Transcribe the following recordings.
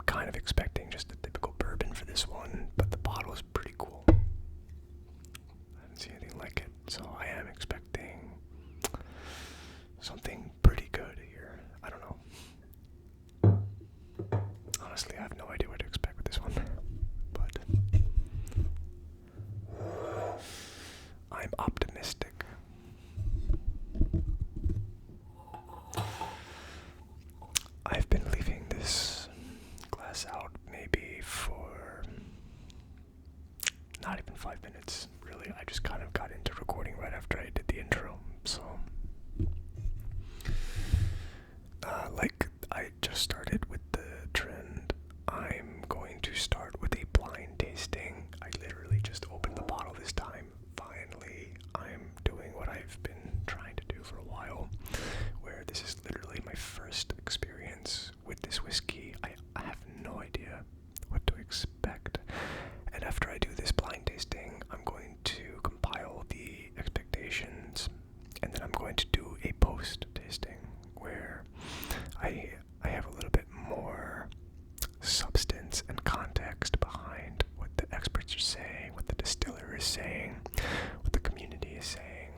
kind of expecting just a typical bourbon for this one, but the bottle is pretty cool. I haven't seen anything like it, so I am expecting something pretty good here. I don't know. Honestly, I have no idea what to expect with this one, but I'm optimistic. I've been leaving this glass out maybe for not even 5 minutes, really. I just kind of got into recording right after I did the intro, so like I just started with the trend. I'm going to start with a blind tasting. I literally just opened the bottle this time. Finally, I'm doing what I've been trying to do for a while, where this is literally my first experience with this whiskey. I have no idea what to expect, and after I do this blind tasting, I'm going to compile the expectations, and then I'm going to do a post tasting where I have a little bit more substance and context behind what the experts are saying, what the distiller is saying, what the community is saying,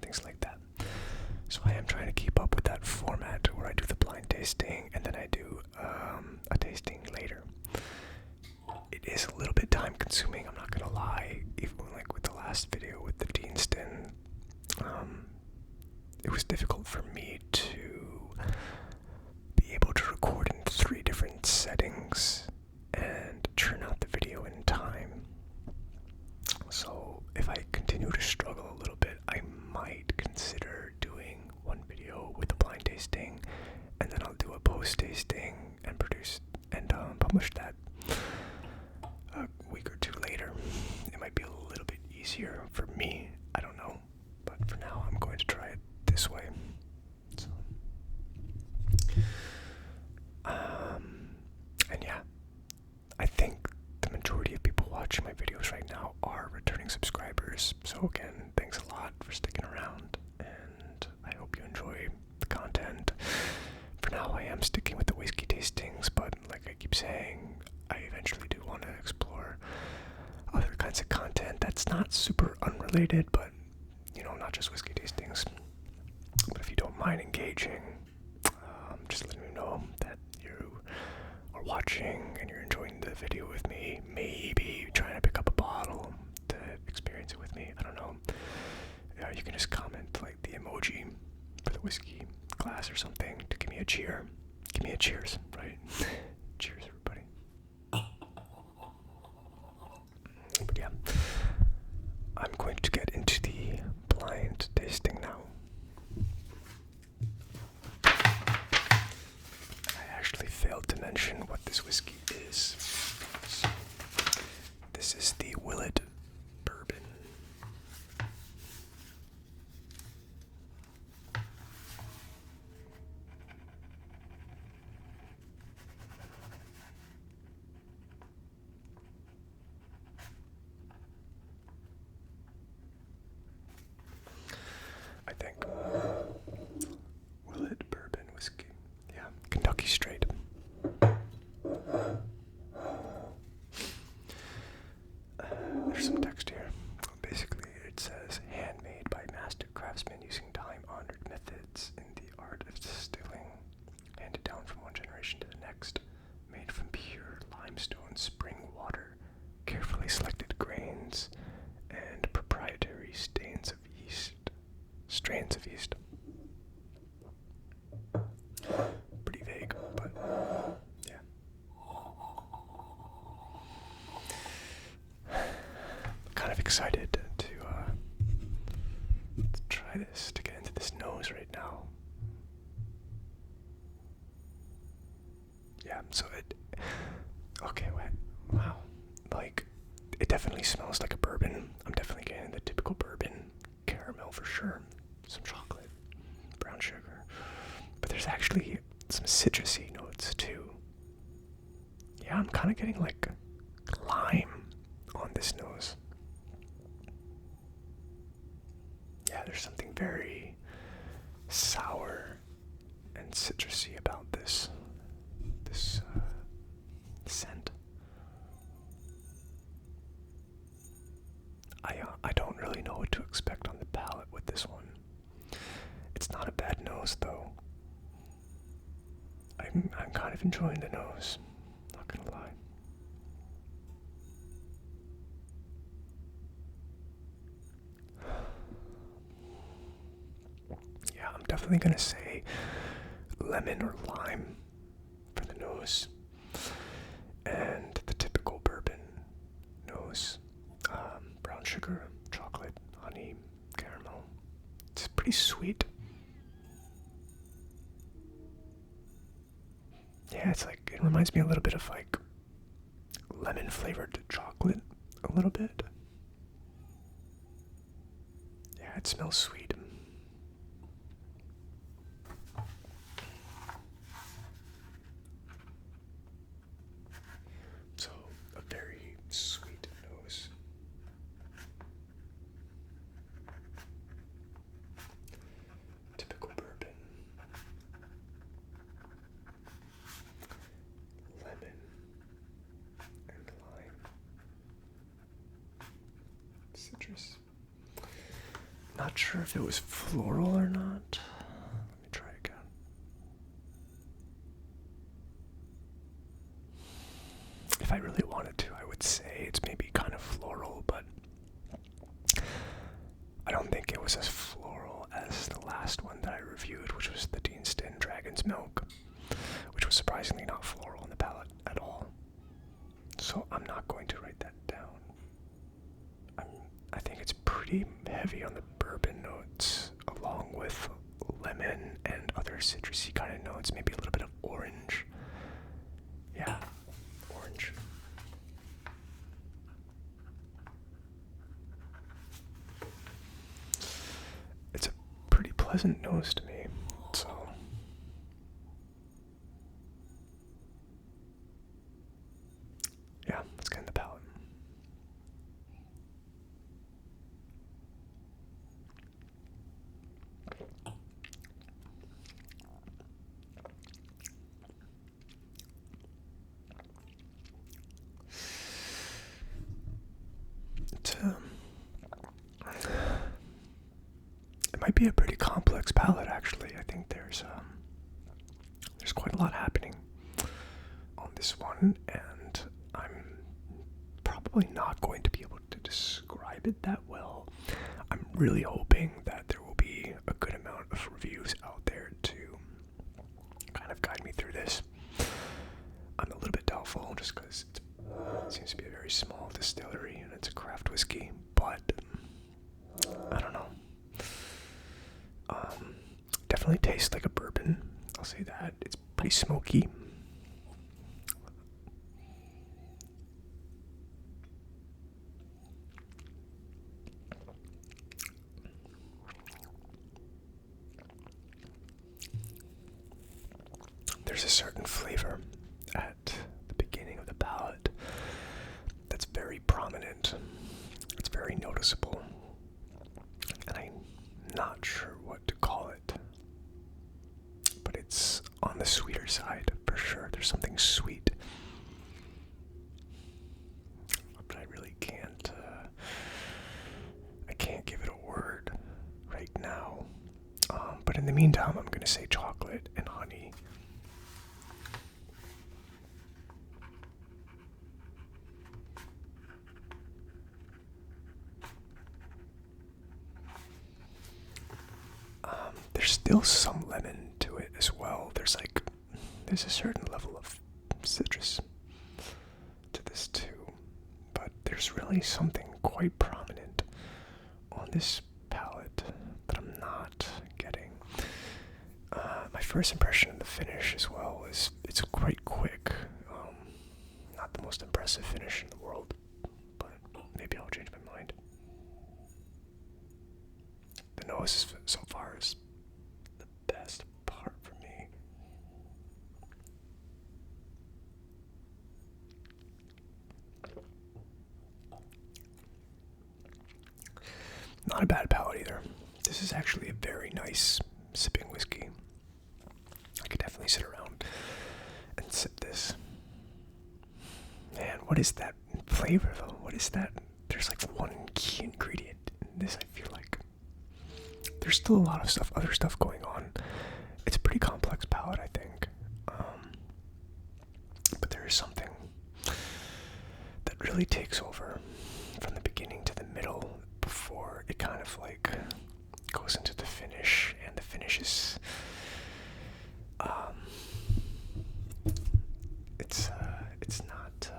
things like that. So I am trying to keep up with that format where I do the blind tasting and then I do a tasting later. It is a little bit time consuming, I'm not gonna lie. Even like with the last video with the Deanston, it was difficult for me to be able to record in 3 different settings and churn out the video in time. So if I continue to struggle a little bit, I might consider doing one video with the blind tasting, and then I'll do a post tasting and produce and publish that a week or 2 later. It might be a little bit easier for me, I don't know, but for now I'm going to try it this way. So, and yeah, I think the majority of people watching my videos right now are returning subscribers. So again, thanks a lot for sticking around, and I hope you enjoy the content. For now, I am sticking with the whiskey tastings, but like I keep saying, I eventually do want to explore other kinds of content that's not super unrelated, but you know, not just whiskey tastings. But if you don't mind engaging, just let me know that you are watching and you're enjoying the video with me. Maybe trying to pick up a bottle to experience it with me. I don't know. You can just comment like the emoji for the whiskey glass or something to give me a cheer. Give me a cheers, right? Cheers, everybody. But yeah, I'm going to get into the blind tasting now. I actually failed to mention what this whiskey is. So, this is the Willett Bourbon. There's some text here. Basically, it says, handmade by master craftsmen using time-honored methods in the art of distilling, handed down from one generation to the next, made from pure limestone spring water, carefully selected grains, and proprietary strains of yeast. Pretty vague, but yeah. Kind of excited to try this, to get into this nose right now. Yeah, so okay, wait, wow. Like, it definitely smells like a bourbon. I'm definitely getting the typical bourbon caramel for sure. Some chocolate, brown sugar. But there's actually some citrusy notes too. Yeah, I'm kind of getting like lime on this nose. Yeah, there's something very sour and citrusy about this scent. I don't really know what to expect on the palate with this one. It's not a bad nose though. I'm kind of enjoying the nose, not gonna lie. Yeah, I'm definitely gonna say lemon or lime for the nose. And the typical bourbon nose. Brown sugar, chocolate, honey, caramel. It's pretty sweet. Yeah, it's like, it reminds me a little bit of like lemon flavored chocolate, a little bit. Yeah, it smells sweet. So, a very sweet nose. Typical bourbon. Lemon and lime. Citrus. Not sure if it was floral or not. Let me try again. If I really wanted to, I would say it's maybe kind of floral, but I don't think it was as floral as the last one that I reviewed, which was the Deanston Dragon's Milk, which was surprisingly not floral on the palate at all. So I'm not going to write that down. I think it's pretty heavy on the bourbon notes, along with lemon and other citrusy kind of notes, maybe a little bit of orange. Yeah, orange. It's a pretty pleasant nose to me, so yeah, let's get in the palate. It might be a pretty complex palette, actually. I think there's quite a lot happening on this one, and I'm probably not going to be able to describe it that well. I'm really hoping that there will be a good amount of reviews out there to kind of guide me through this. I'm a little bit doubtful just because it seems to be a very small distillery and it's a craft whiskey, but I don't know. Definitely tastes like a bourbon, I'll say that. It's pretty smoky. There's a certain flavor at the beginning of the palate that's very prominent. It's very noticeable. And I'm not sure what to call it. But it's on the sweeter side, for sure. There's something sweet. But I really can't in the meantime, I'm going to say chocolate and honey. There's still some lemon to it as well. There's a certain level of citrus to this too, but there's really something quite prominent on this palette that I'm not getting. My first impression of the finish as well is it's quite quick. Not the most impressive finish in the world, but maybe I'll change my mind. The nose so far is the best part for me. Not a bad palate either. This is actually a very nice sipping whiskey. I could definitely sit around and sip this. Man, what is that flavor though? What is that? There's like one key ingredient in this, I feel like. There's still a lot of other stuff going on. It's a pretty complex palette, I think. But there is something that really takes over from the beginning to the middle before it kind of like goes into the finish, and the finish is it's not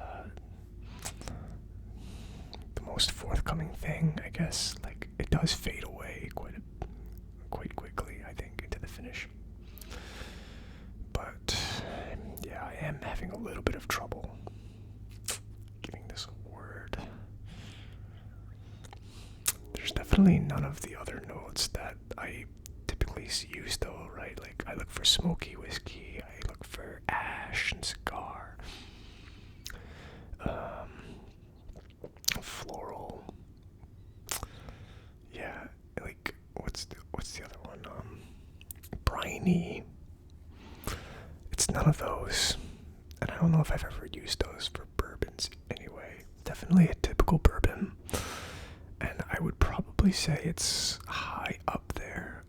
the most forthcoming thing, I guess. Like, it does fade away quite quickly, I think, into the finish. But yeah, I am having a little bit of trouble giving this a word. There's definitely none of the other notes that I typically use though, right? Like, I look for smoky whiskey, I look for ash and cigar, floral. Yeah, like, what's the other one? Briny. It's none of those, and I don't know if I've ever used those for bourbons anyway. Definitely a typical bourbon, and I would probably say it's high up there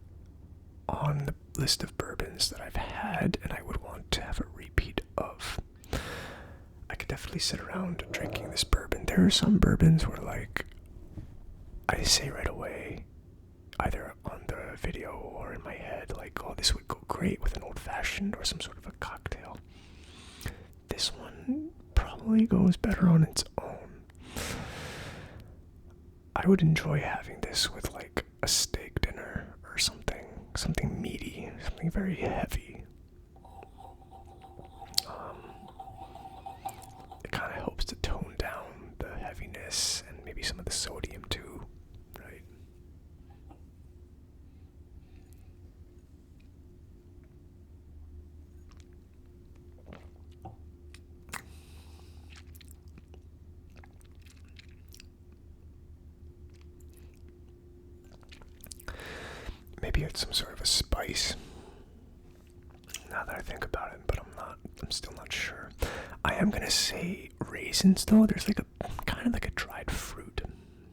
on the list of bourbons that I've had and I would want to have a repeat of. I could definitely sit around drinking this bourbon. There are some bourbons where, like, I say right away, either on the video or in my head, like, oh, this would go great with an old-fashioned or some sort of a cocktail. This one probably goes better on its own. I would enjoy having this with, like, a steak dinner or something meaty, something very heavy. It kind of helps to tone down the heaviness and maybe some of the sodium too, right? Maybe it's some sort of a spice, now that I think about it, but I'm still not sure. I am gonna say raisins though. There's like a kind of like a dried fruit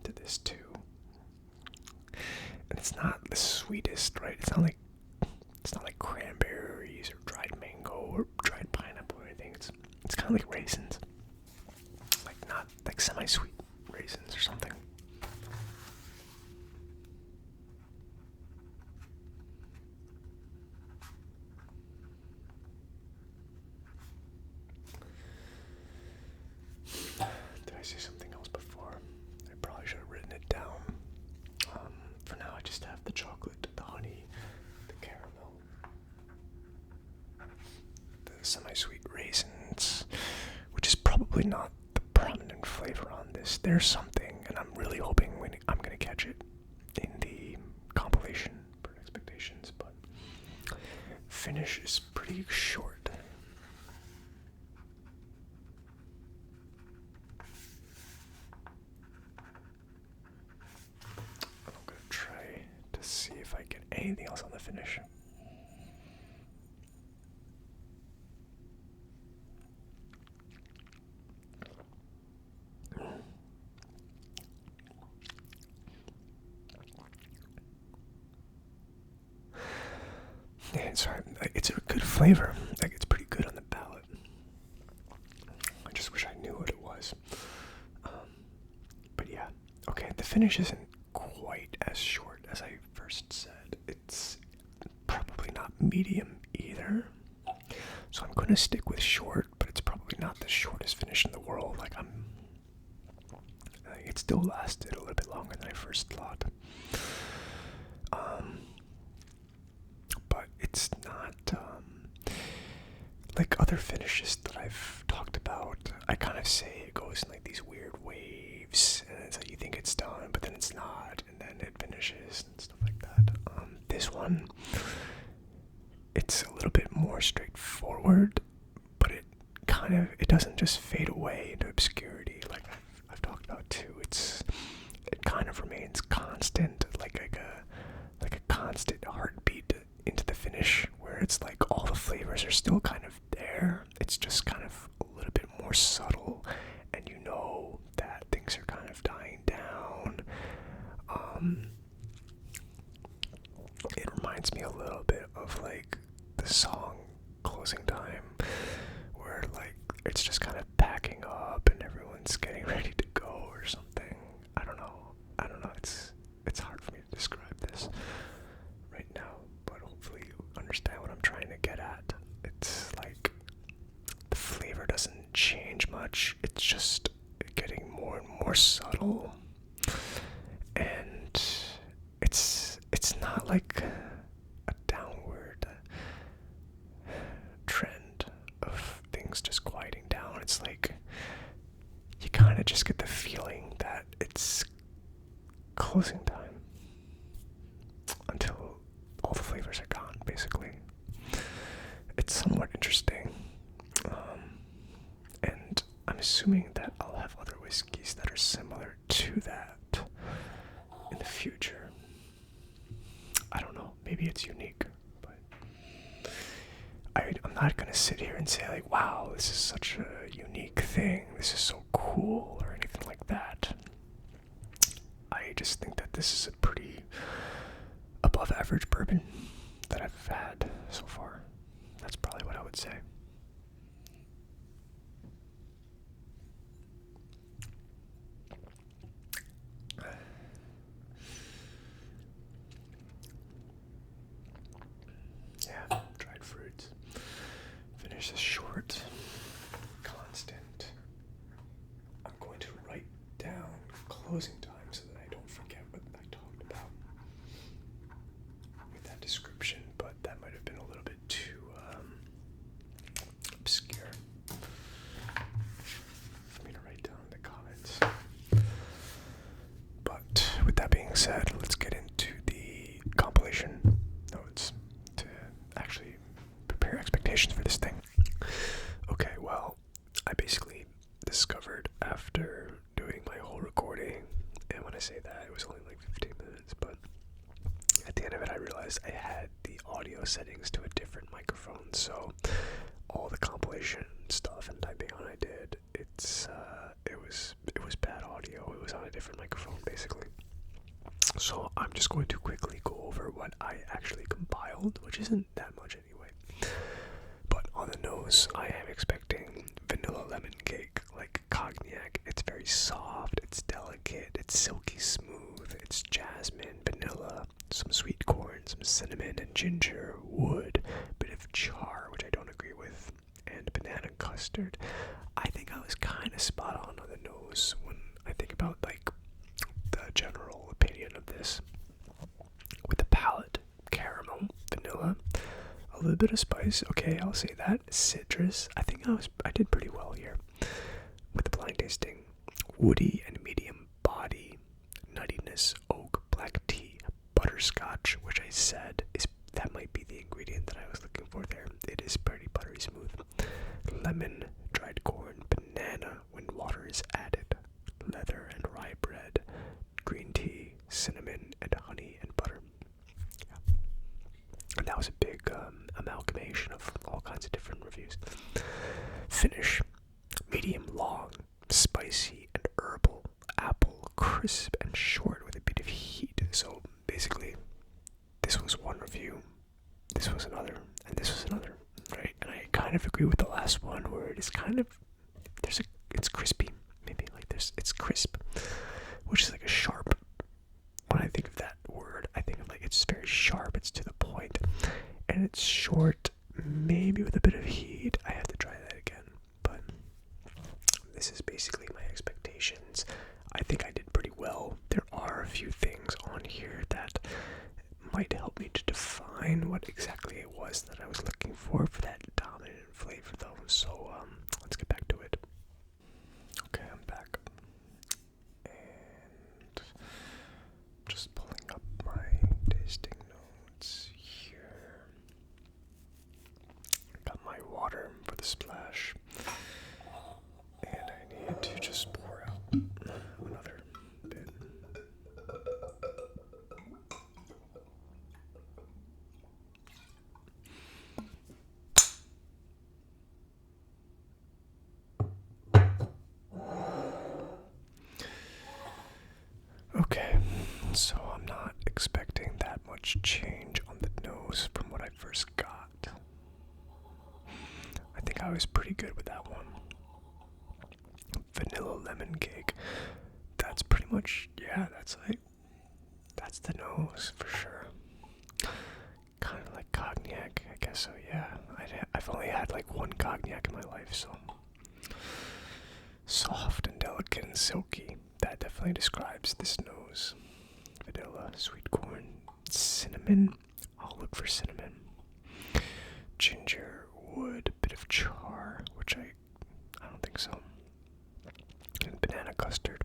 to this too. And it's not the sweetest, right? It's not like cranberries or dried mango or dried pineapple or anything. It's kind of like raisins. Like, not like semi-sweet raisins or something. Did I say something else before? I probably should have written it down. For now, I just have the chocolate, the honey, the caramel, the semi-sweet raisins, which is probably not the prominent flavor on this. There's something, and I'm really hoping I'm going to catch it in the compilation for expectations, but finish is pretty short. I'm going to try to see if I get anything else on the finish. Okay, sorry. It's a good flavor. Like, it's pretty good on the palate. I just wish I knew what it was. But yeah. Okay, the finish isn't quite as short as I first said. It's probably not medium either. So I'm going to stick with short, but it's probably not the shortest finish in the world. Like, it still lasted a little bit longer than I first thought. But it's not, like other finishes that I've talked about. I kind of say it goes in like these weird waves, and it's like you think it's done, but then it's not, and then it finishes and stuff like that. This one, it's a little bit more straightforward, but it doesn't just fade away into obscurity like I've talked about too. It kind of remains constant, like a constant heartbeat into the finish, where it's like all the flavors are still kind of there. It's just kind of a little bit more subtle, and you know that things are kind of dying down. It reminds me a little bit of like the song Closing Time, where like it's just kind of packing up and everyone's getting ready to go or something. I don't know. It's hard for me to describe this right now, but hopefully you understand what I'm trying to get at. It's like the flavor doesn't change much. It's just getting more and more subtle, and it's not like a downward trend of things just quieting down. It's like you kind of just get the feeling that it's closing time until all the flavors are gone, basically. It's somewhat interesting. And I'm assuming that I'll have other whiskeys that are similar to that in the future. I don't know, maybe it's unique, but I'm not gonna sit here and say like, wow, this is such a unique thing, this is so cool, or anything like that. I just think that this is a pretty above average bourbon that I've had so far. That's probably what I would say. Yeah, dried fruits. Finish this short, constant. I'm going to write down closing time so that I don't forget what I talked about with that description, but that might have been a little bit too obscure for me to write down in the comments. But with that being said, let's get into the compilation notes to actually prepare expectations for this thing. Okay, well, I basically discovered after doing my whole recording, and when I say that, it was only like 15 minutes, but at the end of it, I realized I had the audio settings to a different microphone, so all the compilation stuff and typing on I did, it was bad audio. It was on a different microphone, basically. So I'm just going to quickly go over what I actually compiled, which isn't that much anyway. But on the nose, I am expecting vanilla lemon cake, like cognac. It's very soft, it's delicate, it's silky smooth, it's jasmine, vanilla, some sweet corn, some cinnamon and ginger, wood, bit of char, which I don't agree with, and banana custard. I think I was kind of spot on the nose when I think about like the general opinion of this. With the palate, caramel, vanilla, a little bit of spice. Okay, I'll say that. Citrus. I think I did pretty well here. With the blind tasting, woody and medium body, nuttiness, oak, black tea, butterscotch, which I said that might be the ingredient that I was looking for there. It is pretty buttery smooth. Lemon, dried corn, banana when water is added, leather and rye bread, green tea, cinnamon and honey and butter. Yeah. And that was a big amalgamation of all kinds of different reviews. Finish, medium long, spicy and herbal, apple, crisp and short with a bit of heat. So basically, this was one review, this was another, kind of agree with the last one where it is kind of, it's crispy. Maybe like it's crisp, which is like a sharp. When I think of that word, I think of like it's very sharp, it's to the point, and it's short, maybe with a bit of heat. I have to try that again, but this is basically my expectations. I think I did pretty well. There are a few things on here that might help me to define what exactly it was that I was looking for that dominant flavor though. So let's get back to it. Okay, I'm back. And just pulling up my tasting notes here. Got my water for the splash. And I need to just pour out another bit. Okay, so I'm not expecting that much change on the nose from what I first got. I think I was pretty good with that one. Vanilla lemon cake. That's pretty much, that's the nose for sure. Kind of like cognac, I guess so, yeah. I've only had like one cognac in my life, so. Soft and delicate and silky. That definitely describes this nose. Vanilla, sweet corn, cinnamon. I'll look for cinnamon. Ginger, wood, a bit of char, which I don't think so. And banana custard.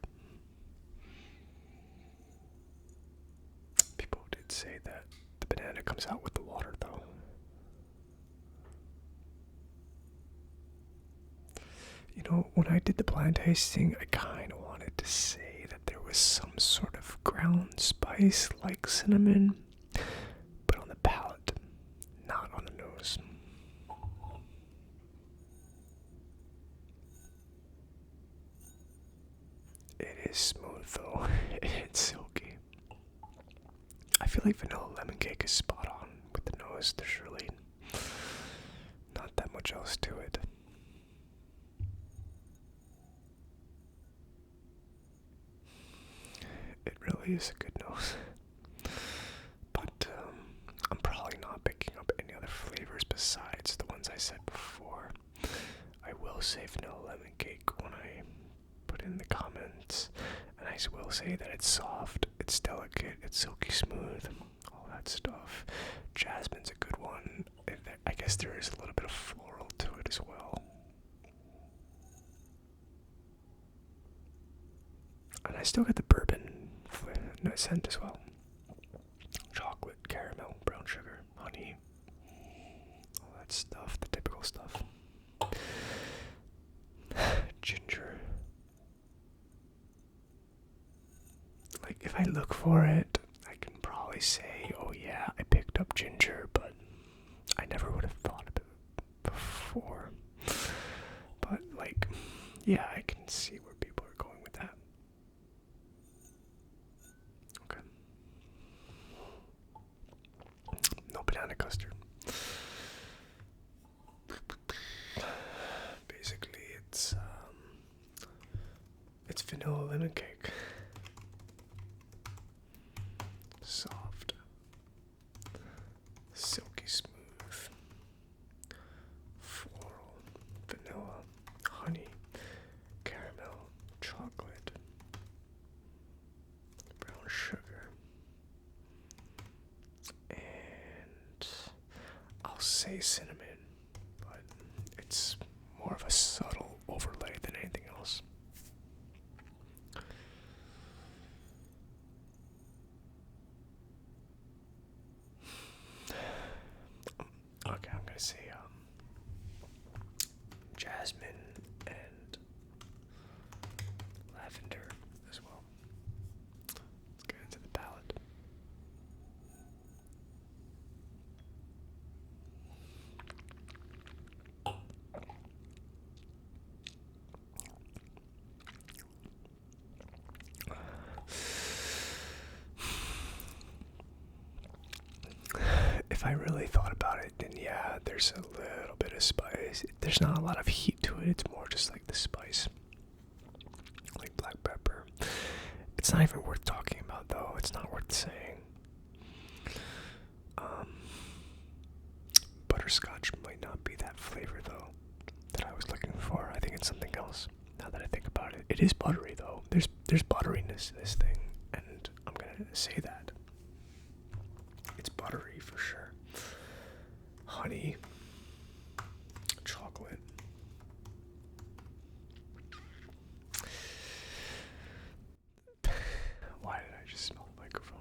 People did say that the banana comes out with the water, though. You know, when I did the blind tasting, I kind of wanted to say that there was some sort of ground spice like cinnamon, but on the palate, not on the nose. It is smooth though. It's silky. I feel like vanilla lemon cake is spot on with the nose. There's really not that much else to it. It really is a good nose. But I'm probably not picking up any other flavors besides the ones I said before. I will say vanilla lemon cake when I put in the comments, and I will say that it's soft, it's delicate, it's silky smooth, all that stuff. Jasmine's a good one. I guess there is a little bit of floral to it as well. And I still get the bourbon scent as well. Chocolate, caramel, brown sugar, honey, all that stuff, the typical stuff. Ginger. Like, if I look for it, I can probably say, oh yeah, I picked up ginger, but I never would have thought of it before. But, like, yeah, I can see where people are going with that. Okay. No banana custard. Basically, it's vanilla lemon cake. Soft, silky smooth, floral, vanilla, honey, caramel, chocolate, brown sugar, and I'll say cinnamon, but it's more of a subtle overlay than anything else. Okay, I'm gonna say jasmine and lavender as well. Let's get into the palate. If I really thought about it, then yeah, there's a little bit of spice. is. There's not a lot of heat to it. It's more just like the spice, like black pepper. It's not even worth talking about, though. It's not worth saying. Butterscotch might not be that flavor, though, that I was looking for. I think it's something else, now that I think about it. It is buttery, though. There's butteriness to this thing, and I'm gonna say that. It's buttery, for sure. Honey. Chocolate. Why did I just smell the microphone?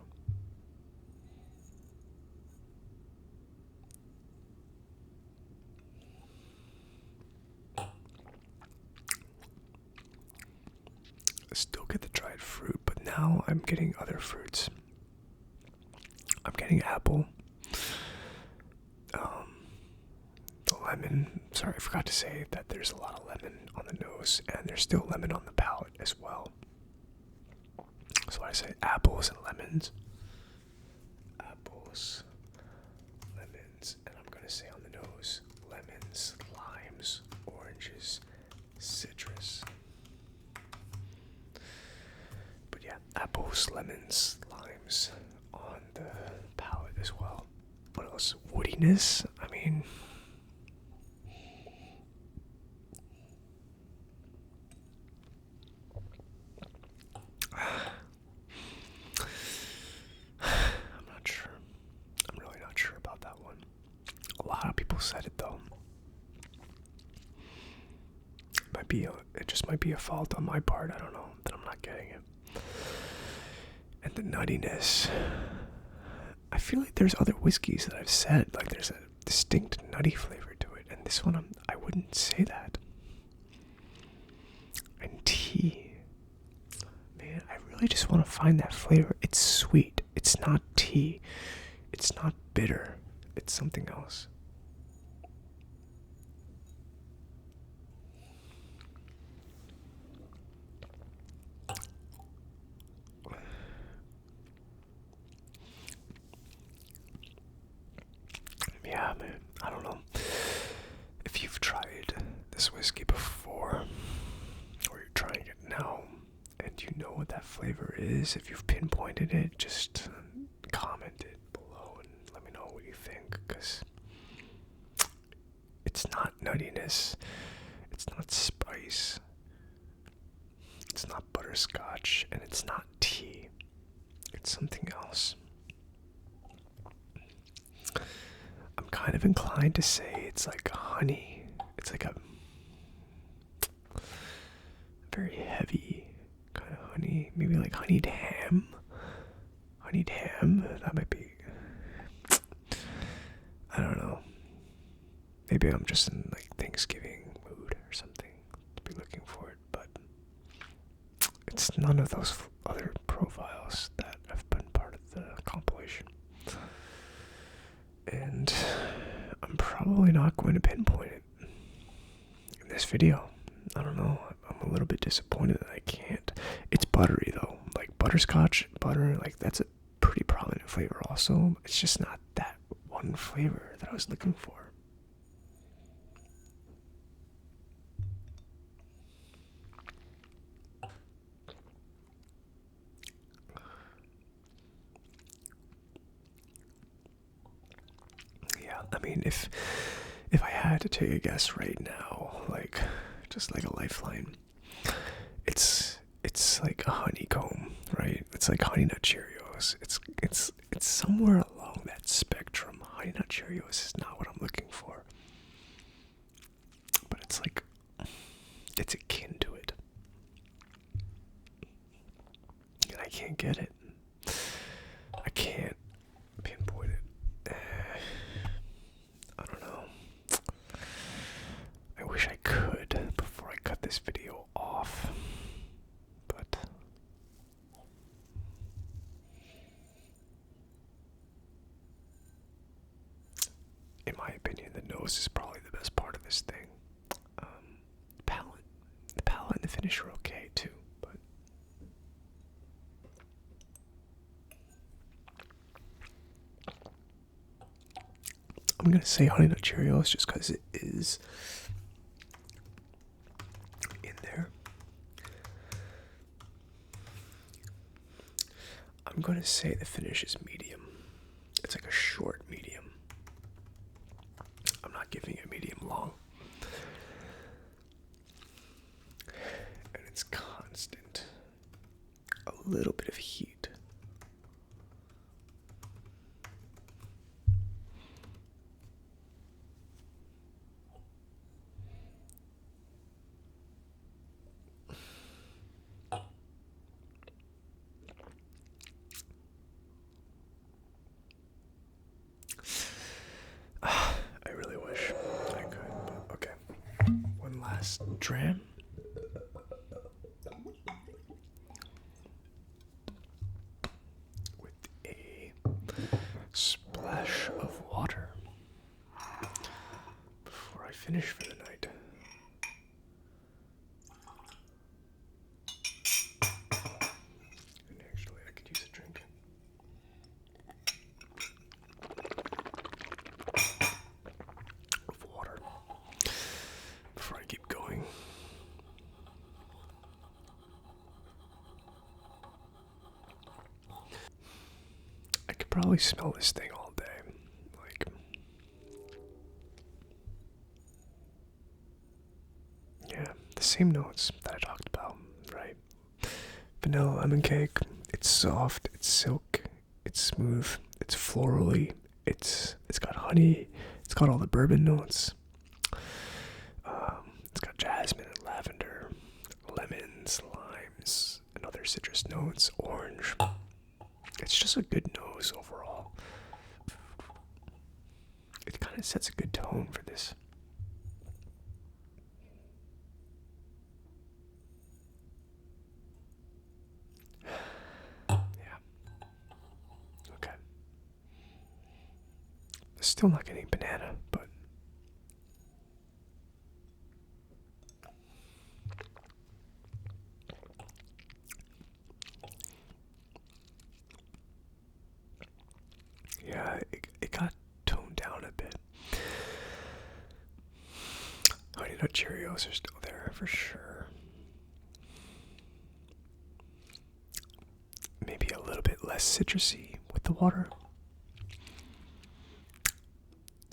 I still get the dried fruit, but now I'm getting other fruits. I'm getting apple. The lemon. Sorry, I forgot to say that there's a lot of lemon on the nose, and there's still lemon on the palate as well. So I say apples and lemons. Apples, lemons, and I'm going to say on the nose, lemons, limes, oranges, citrus. But yeah, apples, lemons, limes on the palate as well. What else? Woodiness? I mean, I'm not sure. I'm really not sure about that one. A lot of people said it, though. It just might be a fault on my part. I don't know, that I'm not getting it. And the nuttiness. I feel like there's other whiskeys that I've said, like there's a distinct nutty flavor to it, and this one I wouldn't say that. And tea. Man, I really just want to find that flavor. It's sweet. It's not tea. It's not bitter. It's something else. Yeah, man, I don't know if you've tried this whiskey before, or you're trying it now, and you know what that flavor is. If you've pinpointed it, just comment it below and let me know what you think, because it's not nuttiness, it's not spice, it's not butterscotch, and it's not tea. It's something else. I'm kind of inclined to say it's like honey. It's like a very heavy kind of honey. Maybe like honeyed ham. Honeyed ham. That might be. I don't know. Maybe I'm just in like Thanksgiving mood or something to be looking for it, but it's none of those other profiles that have been part of the compilation. And I'm probably not going to pinpoint it in this video. I don't know. I'm a little bit disappointed that I can't. It's buttery, though. Like butterscotch, butter, like that's a pretty prominent flavor also. It's just not that one flavor that I was looking for. I mean, if I had to take a guess right now, like just like a lifeline, it's like a honeycomb, right? It's like Honey Nut Cheerios. It's somewhere along that spectrum. Honey Nut Cheerios is not what I'm looking for, but it's like it's akin to it, and I can't get it. I can't pinpoint it. I don't know. I wish I could before I cut this video off, but in my opinion, the nose is probably the best part of this thing. The palate and the finish are okay too, but I'm gonna say Honey Nut Cheerios just because it is I'm going to say the finish is medium. It's like a short medium. I'm not giving it medium long. And it's constant. A little bit of heat. I really wish I could, but okay. One last dram. With a splash of water before I finish for the night. And actually, I could use a drink. Of water before I keep going. I could probably smell this thing all day. Like, yeah, the same notes that I talked about, right? Vanilla lemon cake. It's soft. It's silk. It's smooth. It's florally. It's got honey. It's got all the bourbon notes. It's got jasmine and lavender, lemons, limes, and other citrus notes. Orange. It's just a good nose overall. It kind of sets a good tone for this. Yeah. Okay. Still not getting banana, but yeah, it got toned down a bit. Honey Nut Cheerios are still there for sure. Maybe a little bit less citrusy with the water.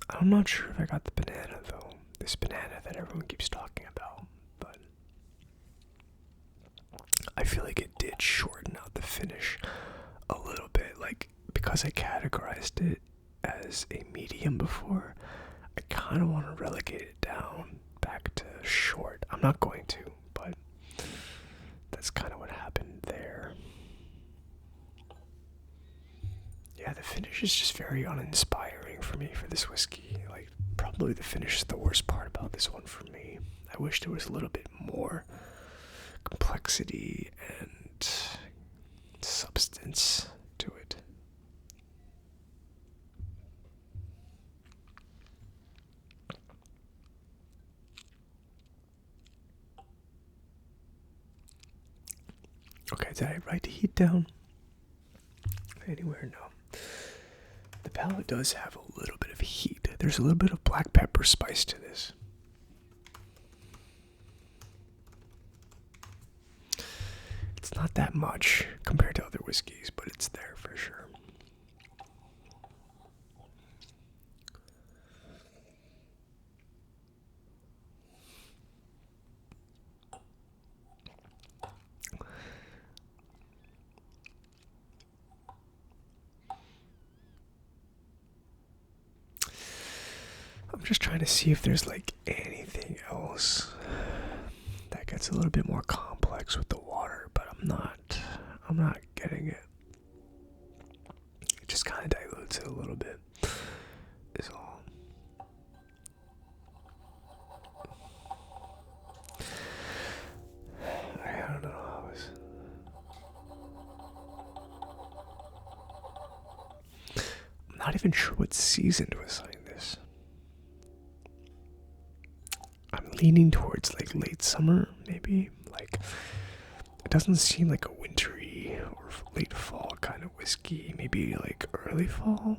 I'm not sure if I got the banana though. This banana that everyone keeps talking about, but I feel like it did shorten out the finish a little bit. Like, because I categorized it as a medium before, I kind of want to relegate it down back to short. I'm not going to, but that's kind of what happened there. Yeah, the finish is just very uninspiring for me for this whiskey. Like, probably the finish is the worst part about this one for me. I wish there was a little bit more complexity and substance to it. Okay, did I write the heat down? Anywhere? No. The palate does have a little bit of heat. There's a little bit of black pepper spice to this. It's not that much compared to other whiskeys, but it's there for sure. I'm just trying to see if there's like anything else that gets a little bit more complex with the water, but I'm not getting it. It just kind of dilutes it a little bit, is all. I don't know how I was. I'm not even sure what season to assign this. I'm leaning towards like late summer, maybe. Like, it doesn't seem like a wintry or late fall kind of whiskey. Maybe like early fall.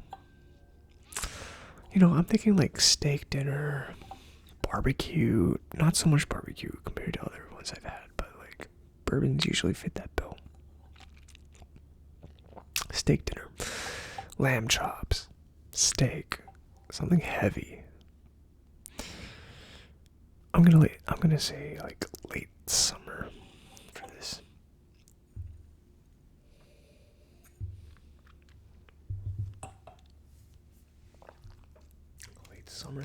You know, I'm thinking like steak dinner, barbecue. Not so much barbecue compared to other ones I've had, but like bourbons usually fit that bill. steak dinner. Lamb chops, steak, something heavy. I'm gonna say like late summer for this. Late summer.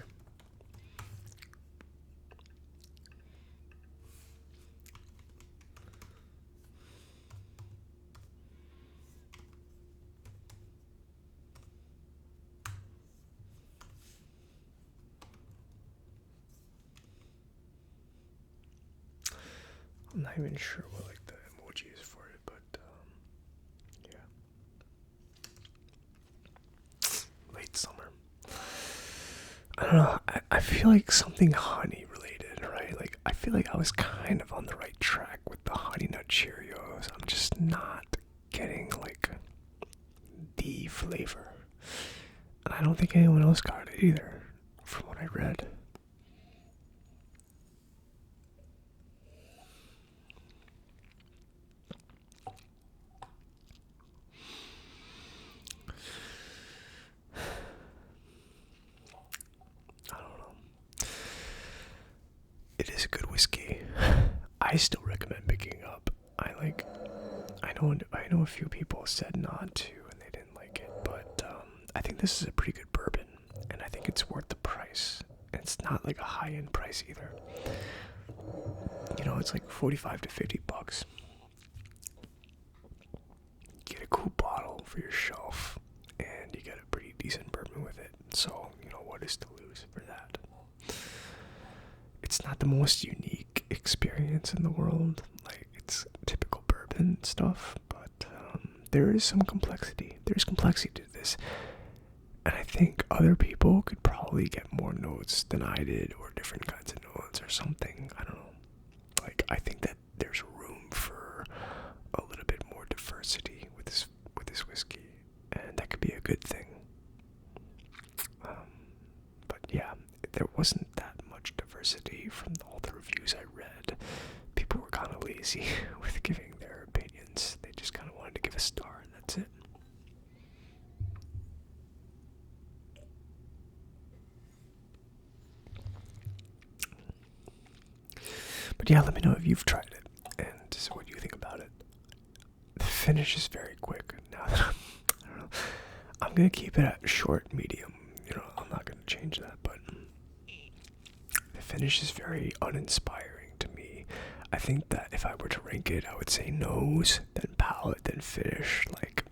I'm not even sure what like the emoji is for it, but yeah. Late summer. I don't know. I feel like something honey related, right? Like I feel like I was kind of on the right track with the honey nut Cheerios. I'm just not getting like the flavor, and I don't think anyone else got it either, from what I read. It is a good whiskey. I still recommend picking up. I know a few people said not to and they didn't like it, but I think this is a pretty good bourbon, and I think it's worth the price. And it's not like a high-end price either. You know, it's like $45 to $50. Get a cool bottle for your shelf, and you get a pretty decent bourbon with it. So, you know, what is to lose for that? It's not the most unique experience in the world. Like, it's typical bourbon stuff, but there is some complexity. There's complexity to this. And I think other people could probably get more notes than I did, or different kinds of notes or something. I don't know. Like, I think that there's room for a little bit more diversity with this whiskey, and that could be a good thing. But yeah, there wasn't that much diversity from all the reviews I read. People were kind of lazy with giving their opinions. They just kind of wanted to give a star, and that's it. But yeah, let me know if you've tried it and what you think about it. The finish is very quick. Now that I don't know, I'm gonna keep it at short, medium. You know, I'm not gonna change that, but the finish is very uninspiring to me. I think that if I were to rank it, I would say nose, then palate, then finish. Like,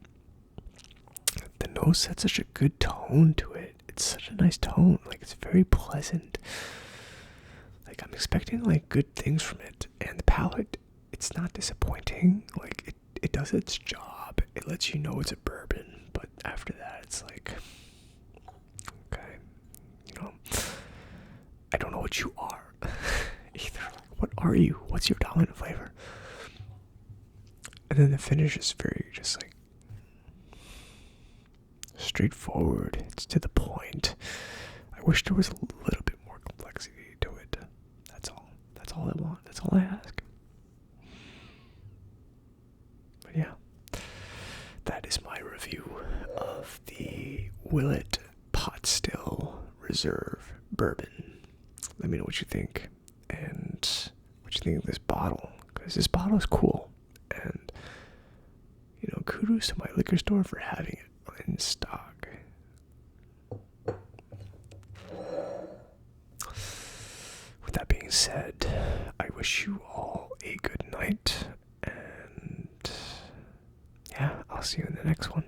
the nose sets such a good tone to it. It's such a nice tone. Like, it's very pleasant. Like, I'm expecting like good things from it, and the palate, it's not disappointing. Like, it does its job. It lets you know it's a bourbon, but after that, it's like, okay, you know, I don't know what you are either. Like, what are you? What's your dominant flavor? And then the finish is very just like straightforward. It's to the point. I wish there was a little bit more complexity to it. That's all. That's all I want. That's all I ask. But yeah, that is my review of the Willett Pot Still Reserve Bourbon. Let me know what you think, and what you think of this bottle, because this bottle is cool. And, you know, kudos to my liquor store for having it in stock. With that being said, I wish you all a good night, and yeah, I'll see you in the next one.